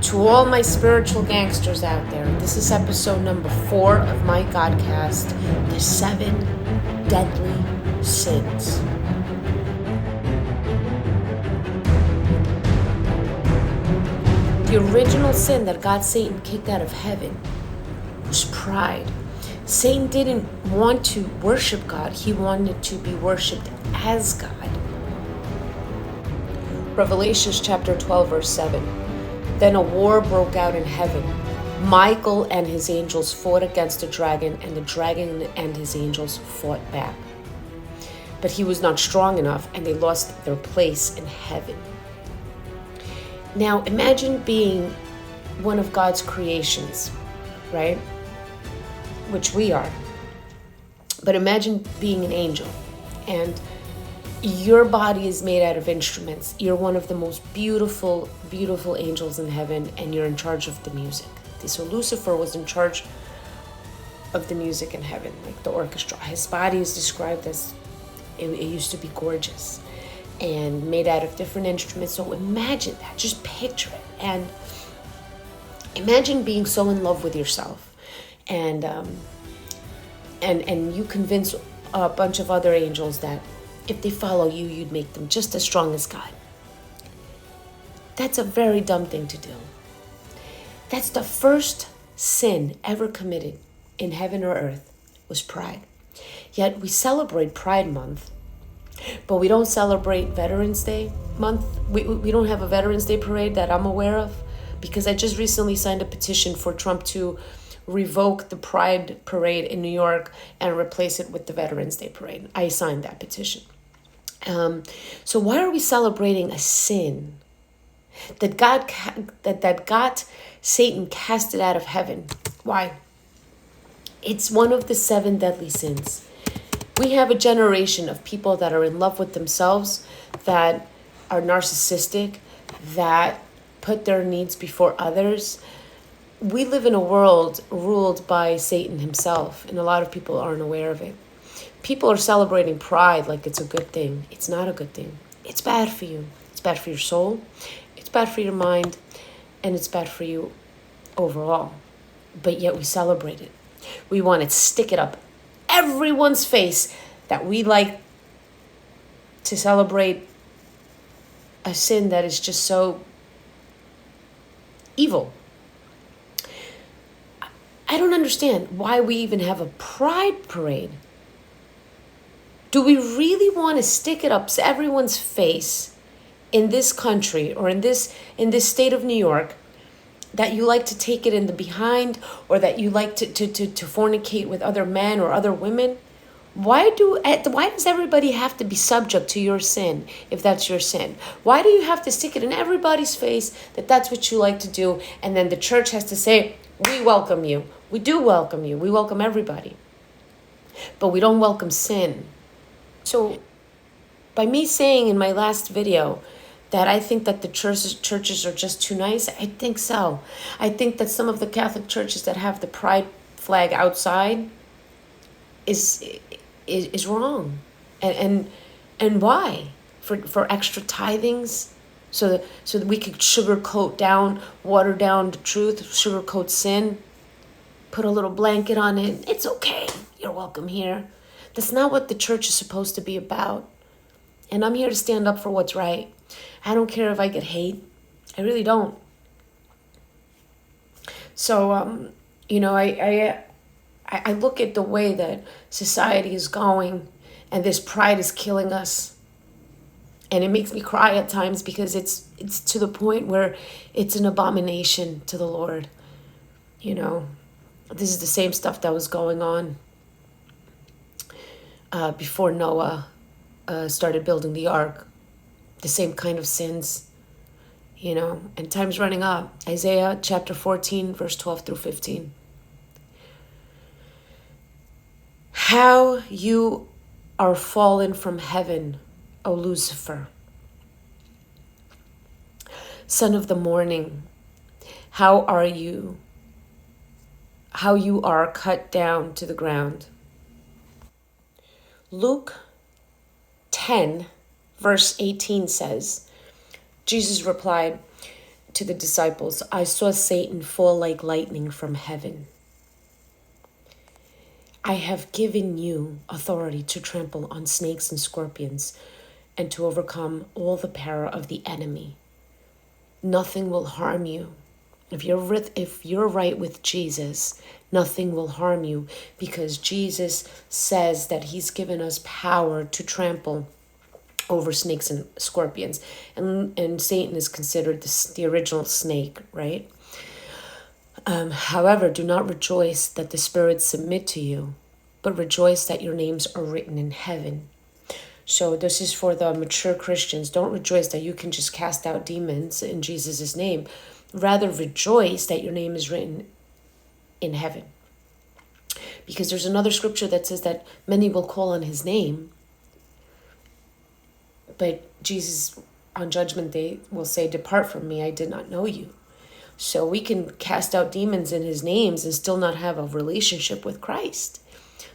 To all my spiritual gangsters out there, this is episode number 4 of my Godcast, The 7 Deadly Sins. The original sin that got Satan kicked out of heaven was pride. Satan didn't want to worship God, he wanted to be worshipped as God. Revelations chapter 12, verse 7. Then a war broke out in heaven. Michael and his angels fought against the dragon, and the dragon and his angels fought back. But he was not strong enough, and they lost their place in heaven. Now, imagine being one of God's creations, right? Which we are. But imagine being an angel, and your body is made out of instruments. You're one of the most beautiful, beautiful angels in heaven, and you're in charge of the music. So Lucifer was in charge of the music in heaven, like the orchestra. His body is described as, it used to be gorgeous and made out of different instruments. So imagine that, just picture it. And imagine being so in love with yourself and you convince a bunch of other angels that if they follow you, you'd make them just as strong as God. That's a very dumb thing to do. That's the first sin ever committed in heaven or earth, was pride. Yet we celebrate Pride Month, but we don't celebrate Veterans Day month. We don't have a Veterans Day parade that I'm aware of, because I just recently signed a petition for Trump to revoke the Pride Parade in New York and replace it with the Veterans Day Parade. I signed that petition. So why are we celebrating a sin that that got Satan casted out of heaven? Why? It's one of the 7 deadly sins. We have a generation of people that are in love with themselves, that are narcissistic, that put their needs before others. We live in a world ruled by Satan himself, and a lot of people aren't aware of it. People are celebrating pride like it's a good thing. It's not a good thing. It's bad for you. It's bad for your soul. It's bad for your mind. And it's bad for you overall. But yet we celebrate it. We want to stick it up everyone's face that we like to celebrate a sin that is just so evil. I don't understand why we even have a pride parade. Do we really want to stick it up to everyone's face in this country or in this state of New York, that you like to take it in the behind, or that you like to fornicate with other men or other women? Why does everybody have to be subject to your sin if that's your sin? Why do you have to stick it in everybody's face that that's what you like to do, and then the church has to say, we welcome you. We do welcome you. We welcome everybody. But we don't welcome sin. So by me saying in my last video that I think that the churches are just too nice, I think so. I think that some of the Catholic churches that have the pride flag outside is wrong. And why? For extra tithings? So that we could water down the truth, sugarcoat sin, put a little blanket on it. It's okay. You're welcome here. That's not what the church is supposed to be about. And I'm here to stand up for what's right. I don't care if I get hate. I really don't. So, I look at the way that society is going, and this pride is killing us. And it makes me cry at times, because it's to the point where it's an abomination to the Lord. This is the same stuff that was going on before Noah started building the ark. The same kind of sins, and time's running up. Isaiah chapter 14, verse 12 through 15. How you are fallen from heaven, O Lucifer, son of the morning. How you are cut down to the ground. Luke 10, verse 18 says, Jesus replied, to the disciples, I saw Satan fall like lightning from heaven. I have given you authority to trample on snakes and scorpions and to overcome all the power of the enemy. Nothing will harm you. If you're right with Jesus, nothing will harm you, because Jesus says that he's given us power to trample over snakes and scorpions. And Satan is considered the original snake, right? However, do not rejoice that the spirits submit to you, but rejoice that your names are written in heaven. So this is for the mature Christians. Don't rejoice that you can just cast out demons in Jesus' name. Rather, rejoice that your name is written in heaven. Because there's another scripture that says that many will call on his name, but Jesus on Judgment Day will say, "Depart from me, I did not know you." So we can cast out demons in his names and still not have a relationship with Christ.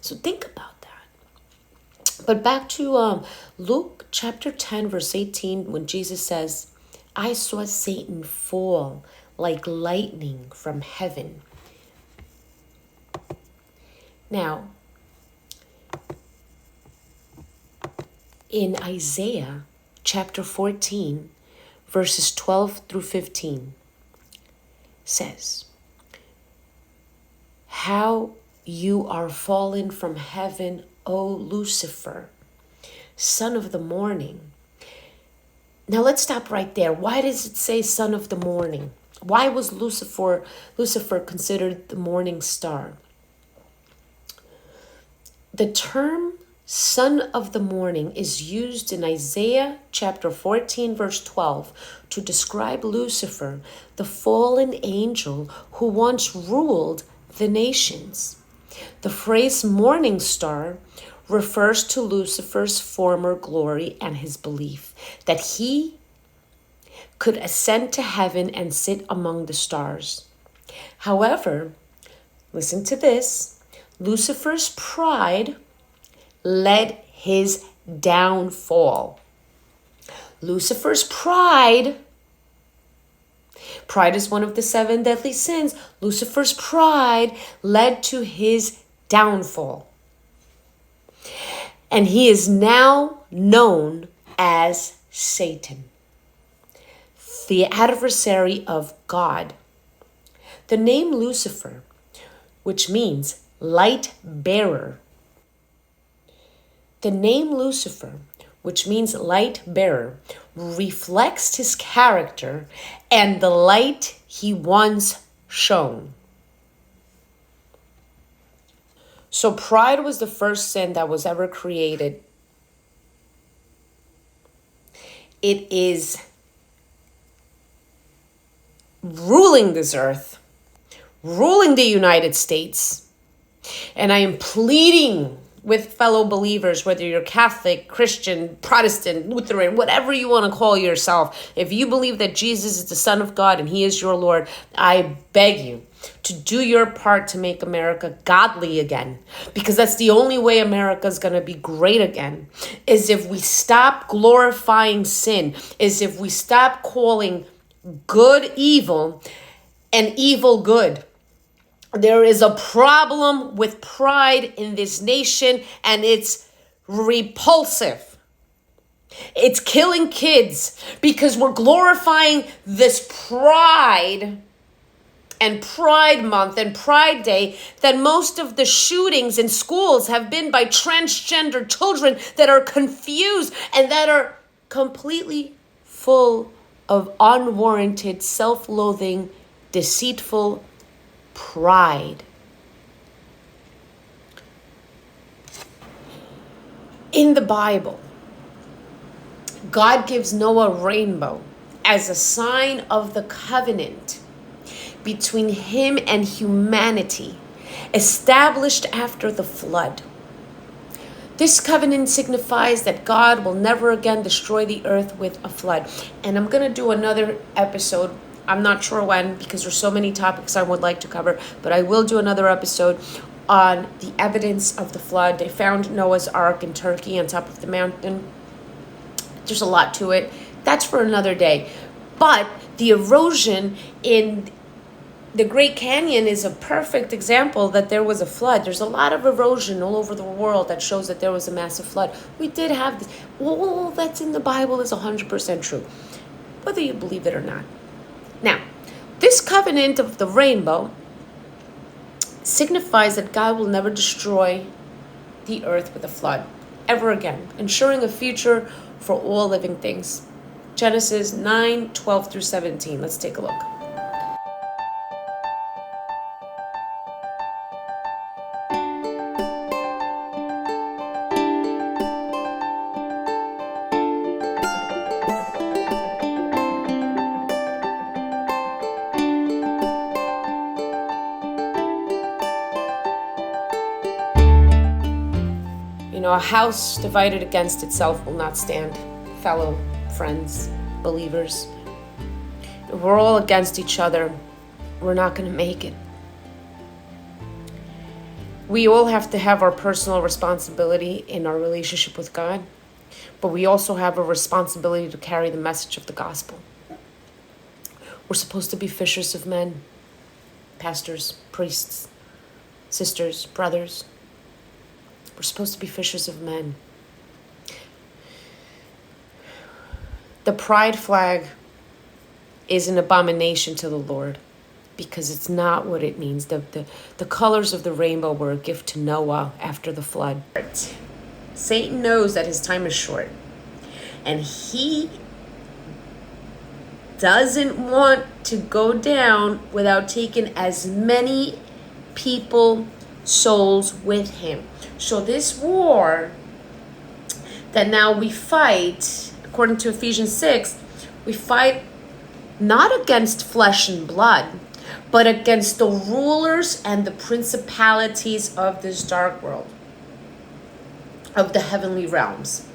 So think about that. But back to Luke chapter 10, verse 18, when Jesus says, I saw Satan fall like lightning from heaven. Now, in Isaiah chapter 14, verses 12 through 15, says, how you are fallen from heaven, O Lucifer, son of the morning. Now let's stop right there. Why does it say son of the morning? Why was Lucifer considered the morning star? The term son of the morning is used in Isaiah chapter 14, verse 12, to describe Lucifer, the fallen angel who once ruled the nations. The phrase morning star refers to Lucifer's former glory and his belief that he could ascend to heaven and sit among the stars. However, listen to this, Lucifer's pride led his downfall. Lucifer's pride is one of the 7 deadly sins. Lucifer's pride led to his downfall. And he is now known as Satan, the adversary of God. The name Lucifer, which means light bearer, reflects his character and the light he once shone. So pride was the first sin that was ever created. It is ruling this earth, ruling the United States. And I am pleading with fellow believers, whether you're Catholic, Christian, Protestant, Lutheran, whatever you want to call yourself. If you believe that Jesus is the Son of God and he is your Lord, I beg you to do your part to make America godly again. Because that's the only way America is going to be great again, is if we stop glorifying sin, is if we stop calling good evil and evil good. There is a problem with pride in this nation, and it's repulsive. It's killing kids because we're glorifying this pride and Pride Month and Pride Day, that most of the shootings in schools have been by transgender children that are confused and that are completely full of unwarranted, self-loathing, deceitful pride. In the Bible, God gives Noah a rainbow as a sign of the covenant between him and humanity, established after the flood. This covenant signifies that God will never again destroy the earth with a flood. And I'm going to do another episode. I'm not sure when, because there's so many topics I would like to cover, but I will do another episode on the evidence of the flood. They found Noah's Ark in Turkey on top of the mountain. There's a lot to it. That's for another day. But The erosion in the Great Canyon is a perfect example that there was a flood. There's a lot of erosion all over the world that shows that there was a massive flood. We did have this. All that's in the Bible is 100% true, whether you believe it or not. Now, this covenant of the rainbow signifies that God will never destroy the earth with a flood ever again, ensuring a future for all living things. Genesis 9:12 through 17. Let's take a look. A house divided against itself will not stand. Fellow friends, believers, if we're all against each other, we're not going to make it. We all have to have our personal responsibility in our relationship with God, but we also have a responsibility to carry the message of the gospel. We're supposed to be fishers of men, pastors, priests, sisters, brothers. We're supposed to be fishers of men. The pride flag is an abomination to the Lord because it's not what it means. The colors of the rainbow were a gift to Noah after the flood. Satan knows that his time is short, and he doesn't want to go down without taking as many people, souls with him. So this war that now we fight, according to Ephesians 6, we fight not against flesh and blood, but against the rulers and the principalities of this dark world, of the heavenly realms.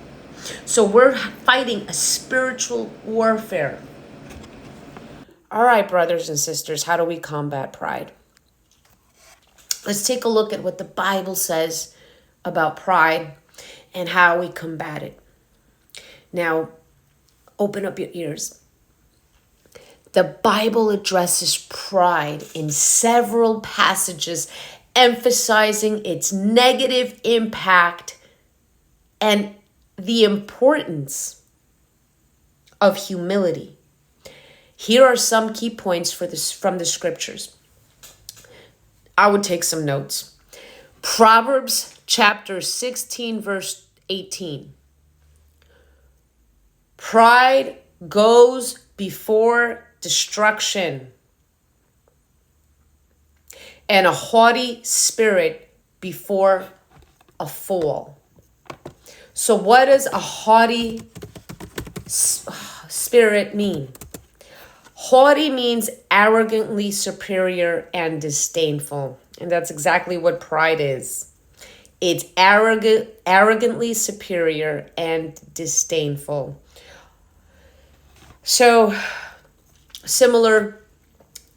So we're fighting a spiritual warfare. All right, brothers and sisters, how do we combat pride? Let's take a look at what the Bible says about pride and how we combat it. Now, open up your ears. The Bible addresses pride in several passages, emphasizing its negative impact and the importance of humility. Here are some key points from the scriptures. I would take some notes. Proverbs chapter 16, verse 18. Pride goes before destruction, and a haughty spirit before a fall. So what does a haughty spirit mean? Haughty means arrogantly superior and disdainful. And that's exactly what pride is. It's arrogantly superior and disdainful. So similar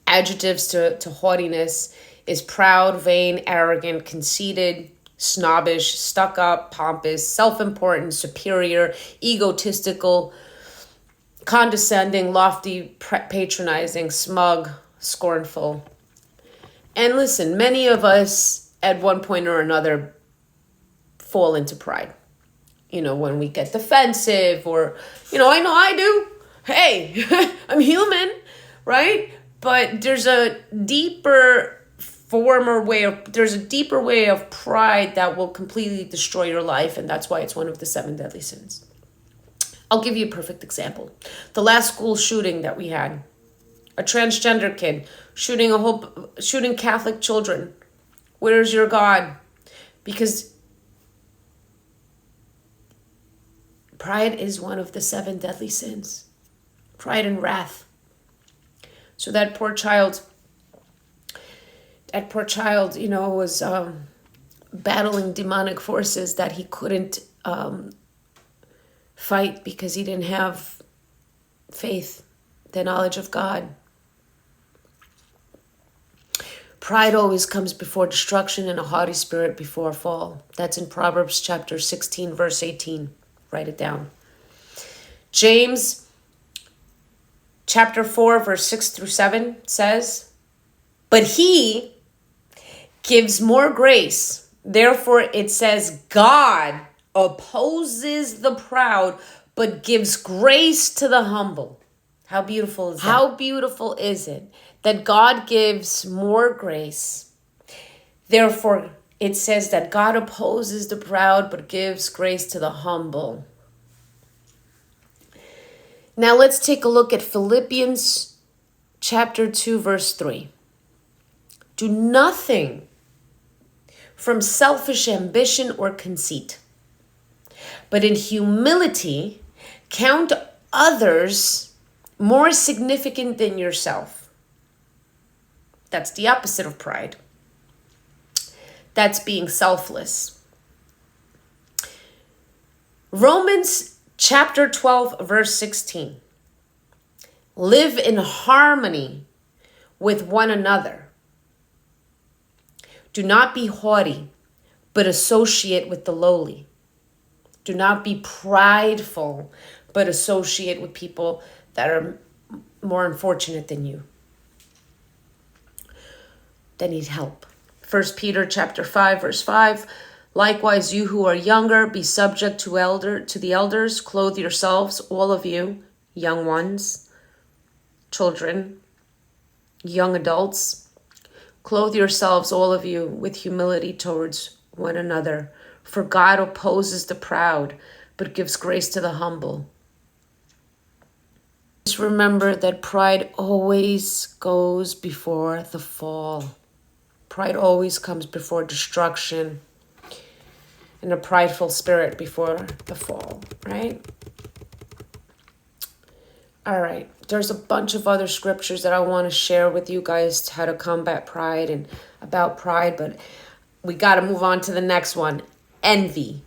adjectives to haughtiness is proud, vain, arrogant, conceited, snobbish, stuck up, pompous, self-important, superior, egotistical, condescending, lofty, patronizing, smug, scornful. And listen, many of us at one point or another fall into pride. When we get defensive or, I know I do. Hey, I'm human, right? But there's a deeper way of pride that will completely destroy your life. And that's why it's one of the 7 deadly sins. I'll give you a perfect example. The last school shooting that we had, a transgender kid shooting Catholic children. Where's your God? Because pride is one of the 7 deadly sins. Pride and wrath. So that poor child, was battling demonic forces that he couldn't fight because he didn't have faith, the knowledge of God. Pride always comes before destruction and a haughty spirit before a fall. That's in Proverbs chapter 16, verse 18. Write it down. James chapter 4, verse 6 through 7 says, but he gives more grace. Therefore, it says, God opposes the proud, but gives grace to the humble. How beautiful is that? How beautiful is it that God gives more grace? Therefore, it says that God opposes the proud, but gives grace to the humble. Now let's take a look at Philippians chapter 2, verse 3. Do nothing from selfish ambition or conceit, but in humility count others more significant than yourself. That's the opposite of pride. That's being selfless. Romans chapter 12, verse 16. Live in harmony with one another. Do not be haughty, but associate with the lowly. Do not be prideful, but associate with people that are more unfortunate than you, that need help. 1 Peter chapter 5, verse 5. Likewise, you who are younger, be subject to the elders. Clothe yourselves, all of you, young ones, children, young adults. Clothe yourselves, all of you, with humility towards one another. For God opposes the proud, but gives grace to the humble. Just remember that pride always goes before the fall. Pride always comes before destruction, and a prideful spirit before the fall, right? All right, there's a bunch of other scriptures that I want to share with you guys, how to combat pride and about pride, but we got to move on to the next one. Envy.